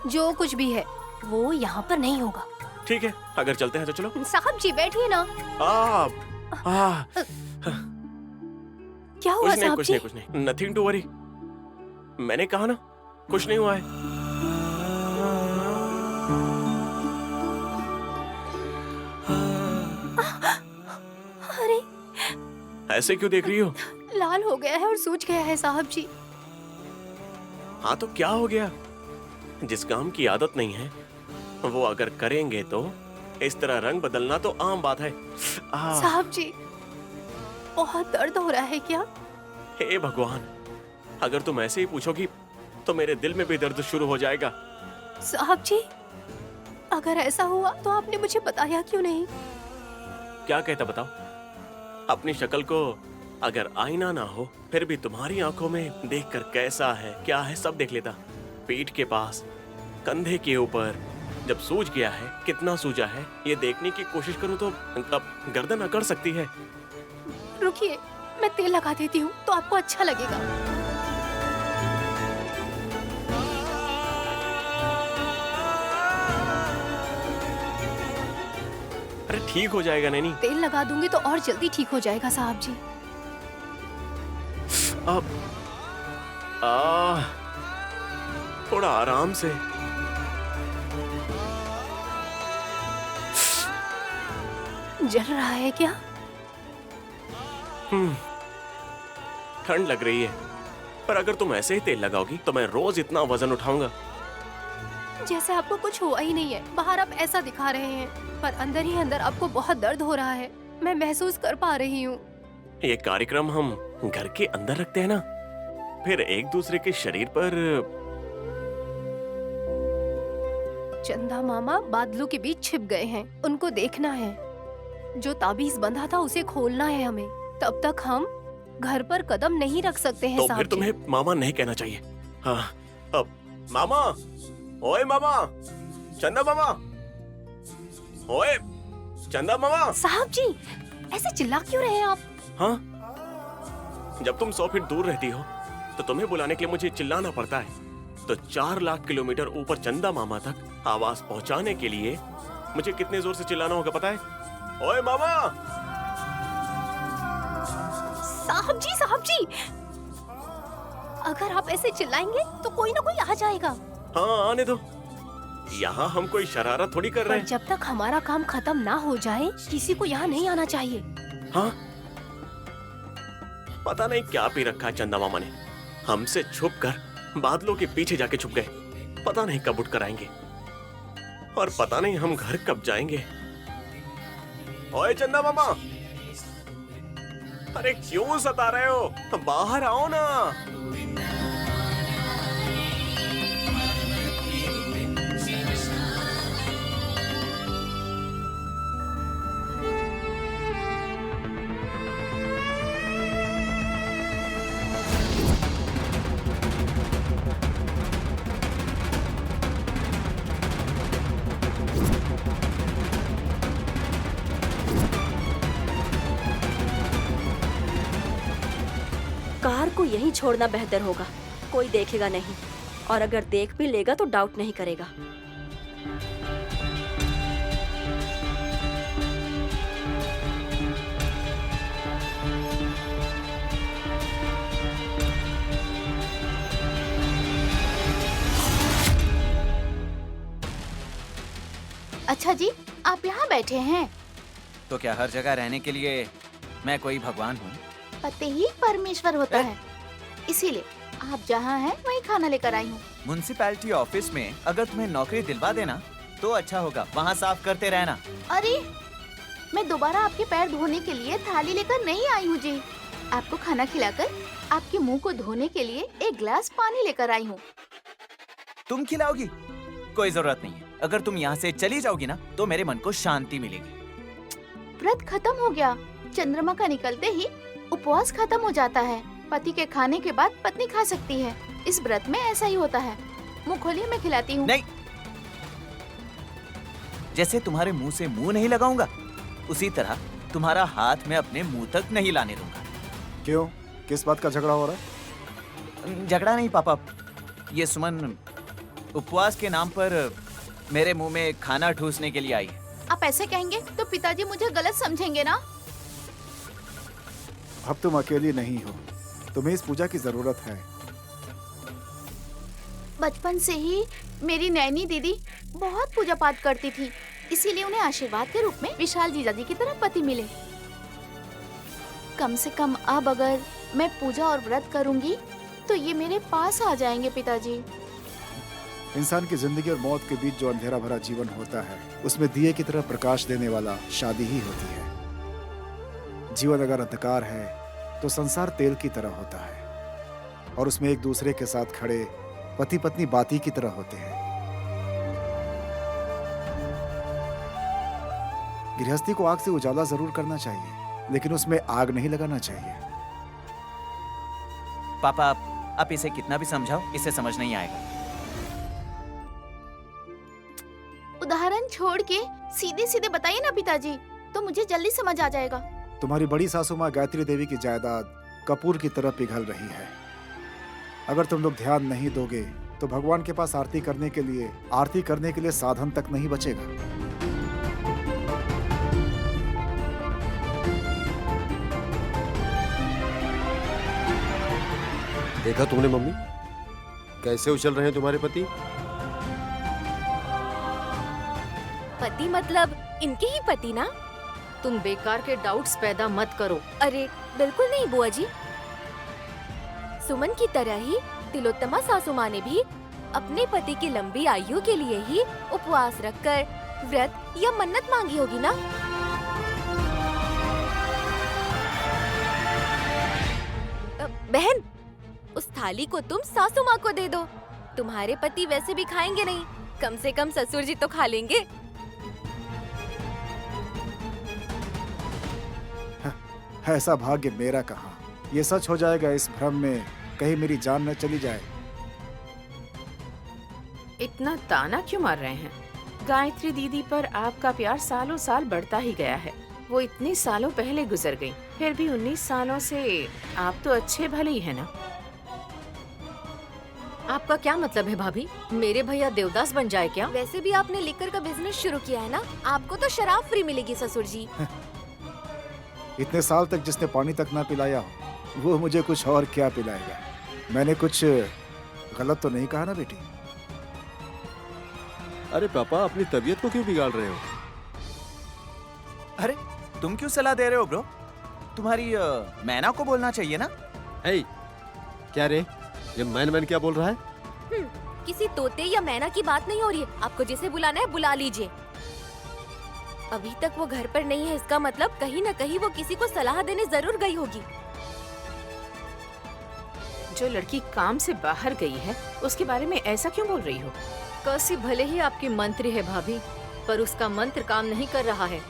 जो कुछ भी है वो यहाँ पर नहीं होगा। ठीक है, अगर चलते हैं तो चलो। साहब जी बैठिए ना। क्या हुआ साहब जी? कुछ नहीं, नथिंग टू वरी। मैंने कहा ना, कुछ नहीं हुआ है। अरे ऐसे क्यों देख रही हो? लाल हो गया है और सूज गया है साहब जी। हाँ तो क्या हो गया? जिस काम की आदत नहीं है वो अगर करेंगे तो इस तरह रंग बदलना तो आम बात है। साहब जी बहुत दर्द हो रहा है क्या? हे भगवान, अगर तुम ऐसे ही पूछोगी तो मेरे दिल में भी दर्द शुरू हो जाएगा। साहब जी अगर ऐसा हुआ तो आपने मुझे बताया क्यों नहीं? क्या कहता बताओ? अपनी शक्ल को अगर आईना ना हो फिर भी तुम्हारी आंखों में देखकर कैसा है क्या है सब देख लेता। पीठ के पास, कंधे के ऊपर, जब सूज गया है कितना सूजा है ये देखने की कोशिश करूं तो अब गर्दन अकड़ सकती है। रुकिए मैं तेल लगा देती हूँ तो आपको अच्छा लगेगा। अरे ठीक हो जाएगा नैनी। तेल लगा दूंगी तो और जल्दी ठीक हो जाएगा साहब जी। अब थोड़ा आराम से। जल रहा है क्या? ठंड लग रही है, पर अगर तुम ऐसे ही तेल लगाओगी तो मैं रोज इतना वजन उठाऊंगा। जैसे आपको कुछ हुआ ही नहीं है। बाहर आप ऐसा दिखा रहे हैं पर अंदर ही अंदर आपको बहुत दर्द हो रहा है। मैं महसूस कर पा रही हूँ। ये कार्यक्रम हम घर के अंदर रखते हैं ना, फिर एक दूसरे के शरीर पर। चंदा मामा बादलों के बीच छिप गए हैं, उनको देखना है। जो ताबीज बंधा था उसे खोलना है हमें। तब तक हम घर पर कदम नहीं रख सकते हैं तो साहब फिर तुम्हें मामा नहीं कहना चाहिए। हाँ, अब मामा, ओए मामा, चंदा मामा, ओए चंदा मामा। साहब जी ऐसे चिल्ला क्यों रहे हैं आप? हाँ, जब तुम 100 फीट दूर रहती हो तो तुम्हें बुलाने के लिए मुझे चिल्लाना पड़ता है। तो 4 लाख किलोमीटर ऊपर चंदा मामा तक आवाज पहुंचाने के लिए मुझे कितने जोर से चिल्लाना होगा पता है? ओए मामा। साहब जी अगर आप ऐसे चिल्लाएंगे तो कोई ना कोई आ जाएगा। हाँ आने दो, यहाँ हम कोई शरारत थोड़ी कर रहे हैं। जब तक हमारा काम खत्म ना हो जाए किसी को यहाँ नहीं आना चाहिए। हाँ, पता नहीं क्या पी रखा है चंदा मामा ने। हमसे छुपकर बादलों के पीछे जाके छुप गए। पता नहीं कब उठ कर आएंगे और पता नहीं हम घर कब जाएंगे। ओए चंदा मामा, अरे क्यों सता रहे हो? बाहर आओ ना। कार को यहीं छोड़ना बेहतर होगा। कोई देखेगा नहीं, और अगर देख भी लेगा तो डाउट नहीं करेगा। अच्छा जी, आप यहाँ बैठे हैं? तो क्या हर जगह रहने के लिए मैं कोई भगवान हूँ? पति ही परमेश्वर होता है, इसीलिए आप जहाँ हैं वहीं खाना लेकर आई हूँ। म्युनिसिपैलिटी ऑफिस में अगर तुम्हें नौकरी दिलवा देना तो अच्छा होगा, वहाँ साफ करते रहना। अरे मैं दोबारा आपके पैर धोने के लिए थाली लेकर नहीं आई हूँ जी। आपको खाना खिलाकर आपके मुंह को धोने के लिए एक गिलास पानी लेकर आई हूँ। तुम खिलाओगी? कोई जरूरत नहीं है। अगर तुम यहाँ से चली जाओगी ना तो मेरे मन को शांति मिलेगी। व्रत खत्म हो गया। चंद्रमा का निकलते ही उपवास खत्म हो जाता है। पति के खाने के बाद पत्नी खा सकती है। इस व्रत में ऐसा ही होता है। मुंह खोलिए, मैं खिलाती हूँ। नहीं, जैसे तुम्हारे मुंह से मुंह नहीं लगाऊंगा उसी तरह तुम्हारा हाथ मैं अपने मुंह तक नहीं लाने दूंगा। क्यों? किस बात का झगड़ा हो रहा है? झगड़ा नहीं पापा, ये सुमन उपवास के नाम पर मेरे मुंह में खाना ठूसने के लिए आई है। आप ऐसे कहेंगे तो पिताजी मुझे गलत समझेंगे ना। अब तुम अकेली नहीं हो, तुम्हें इस पूजा की जरूरत है। बचपन से ही मेरी नैनी दीदी बहुत पूजा पाठ करती थी, इसीलिए उन्हें आशीर्वाद के रूप में विशाल जीजाजी की तरह पति मिले। कम से कम अब अगर मैं पूजा और व्रत करूंगी तो ये मेरे पास आ जाएंगे पिताजी। इंसान की जिंदगी और मौत के बीच जो अंधेरा भरा जीवन होता है उसमें दिए की तरह प्रकाश देने वाला शादी ही होती है। जीवन अगर अंधकार है तो संसार तेल की तरह होता है और उसमें एक दूसरे के साथ खड़े पति पत्नी बाती की तरह होते हैं। गृहस्थी को आग से उजाला जरूर करना चाहिए लेकिन उसमें आग नहीं लगाना चाहिए। पापा आप इसे कितना भी समझाओ इसे समझ नहीं आएगा। उदाहरण छोड़ के सीधे सीधे बताइए ना पिताजी, तो मुझे जल्दी समझ आ जाएगा। तुम्हारी बड़ी सासू माँ गायत्री देवी की जायदाद कपूर की तरह पिघल रही है। अगर तुम लोग ध्यान नहीं दोगे तो भगवान के पास आरती करने के लिए साधन तक नहीं बचेगा। देखा तुमने मम्मी कैसे उछल रहे हैं तुम्हारे पति? पति मतलब इनके ही पति ना? तुम बेकार के डाउट्स पैदा मत करो। अरे बिल्कुल नहीं बुआ जी। सुमन की तरह ही तिलोत्तमा सासू माँ ने भी अपने पति की लंबी आयु के लिए ही उपवास रखकर व्रत या मन्नत मांगी होगी ना। बहन, उस थाली को तुम सासू माँ को दे दो। तुम्हारे पति वैसे भी खाएंगे नहीं, कम से कम ससुर जी तो खा लेंगे। ऐसा भाग्य मेरा कहाँ। ये सच हो जाएगा इस भ्रम में कहीं मेरी जान न चली जाए। इतना ताना क्यों मार रहे हैं? गायत्री दीदी पर आपका प्यार सालों साल बढ़ता ही गया है। वो इतने सालों पहले गुजर गई, फिर भी 19 सालों से आप तो अच्छे भले ही है ना। आपका क्या मतलब है भाभी? मेरे भैया देवदास बन जाए क्या? वैसे भी आपने लिकर का बिजनेस शुरू किया है ना, आपको तो शराब फ्री मिलेगी ससुर जी। इतने साल तक जिसने पानी तक ना पिलाया हो वो मुझे कुछ और क्या पिलाएगा। मैंने कुछ गलत तो नहीं कहा ना बेटी? अरे पापा अपनी तबीयत को क्यों बिगाड़ रहे हो? अरे तुम क्यों सलाह दे रहे हो ब्रो? तुम्हारी मैना को बोलना चाहिए ना। हे, क्या रे ये मैन क्या बोल रहा है? किसी तोते या मैना की बात नहीं हो रही है। आपको जिसे बुलाना है बुला लीजिए। अभी तक वो घर पर नहीं है, इसका मतलब कहीं न कहीं वो किसी को सलाह देने जरूर गई होगी। जो लड़की काम से बाहर गई है उसके बारे में ऐसा क्यों बोल रही हो? कौसी भले ही आपकी मंत्री है भाभी, पर उसका मंत्र काम नहीं कर रहा है।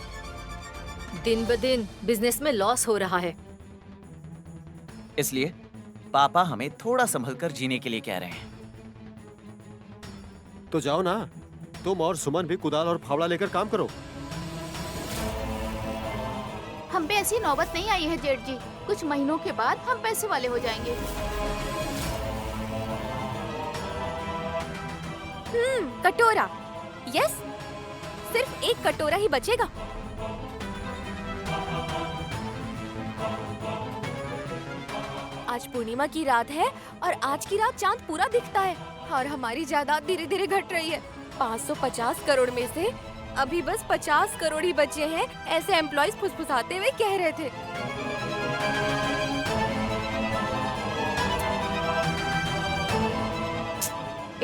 दिन ब दिन बिजनेस में लॉस हो रहा है। इसलिए पापा हमें थोड़ा संभल कर जीने के लिए कह रहे हैं। तो जाओ ना, तुम और सुमन भी कुदाल और फावड़ा लेकर काम करो। हम पे ऐसी नौबत नहीं आई है जेठ जी। कुछ महीनों के बाद हम पैसे वाले हो जाएंगे। कटोरा। यस, सिर्फ एक कटोरा ही बचेगा। आज पूर्णिमा की रात है और आज की रात चांद पूरा दिखता है और हमारी जायदाद धीरे धीरे घट रही है। 550 करोड़ में से अभी बस 50 करोड़ ही बचे हैं, ऐसे एम्प्लॉइज फुसफुसाते हुए कह रहे थे।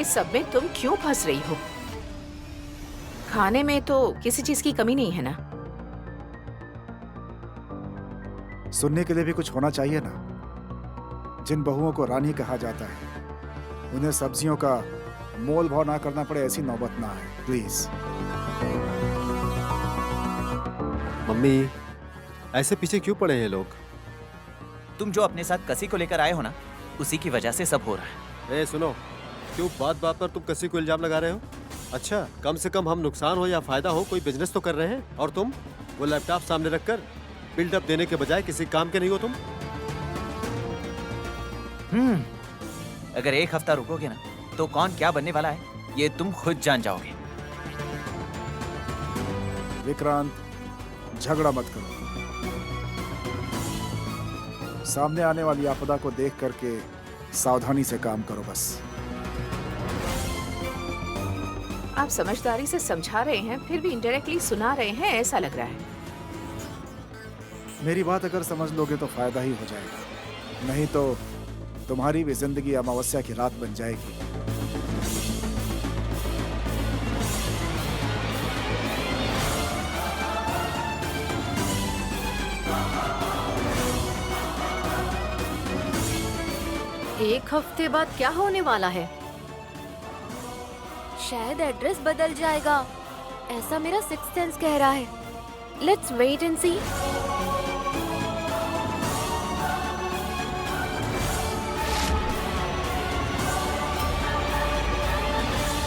इस सब में तुम क्यों फंस रही हो? खाने में तो किसी चीज की कमी नहीं है ना? सुनने के लिए भी कुछ होना चाहिए ना। जिन बहुओं को रानी कहा जाता है उन्हें सब्जियों का मोल भाव ना करना पड़े, ऐसी नौबत ना है प्लीज। मम्मी ऐसे पीछे क्यों पड़े हैं लोग? तुम जो अपने साथ कसी को लेकर आए हो ना, उसी की वजह से सब हो रहा है। ए सुनो, क्यों बात बात पर तुम किसी को इल्जाम लगा रहे हो? अच्छा, कम से कम हम नुकसान हो या फायदा हो कोई बिजनेस तो कर रहे हैं, और तुम वो लैपटॉप सामने रखकर बिल्डअप देने के बजाय किसी काम के नहीं हो तुम। अगर एक हफ्ता रुकोगे ना तो कौन क्या बनने वाला है ये तुम खुद जान जाओगे। विक्रांत, झगड़ा मत करो। सामने आने वाली आपदा को देख करके सावधानी से काम करो बस। आप समझदारी से समझा रहे हैं, फिर भी इनडायरेक्टली सुना रहे हैं, ऐसा लग रहा है। मेरी बात अगर समझ लोगे तो फायदा ही हो जाएगा, नहीं तो तुम्हारी भी जिंदगी अमावस्या की रात बन जाएगी। एक हफ्ते बाद क्या होने वाला है? शायद एड्रेस बदल जाएगा, ऐसा मेरा सिक्स्थ सेंस कह रहा है। Let's wait and C.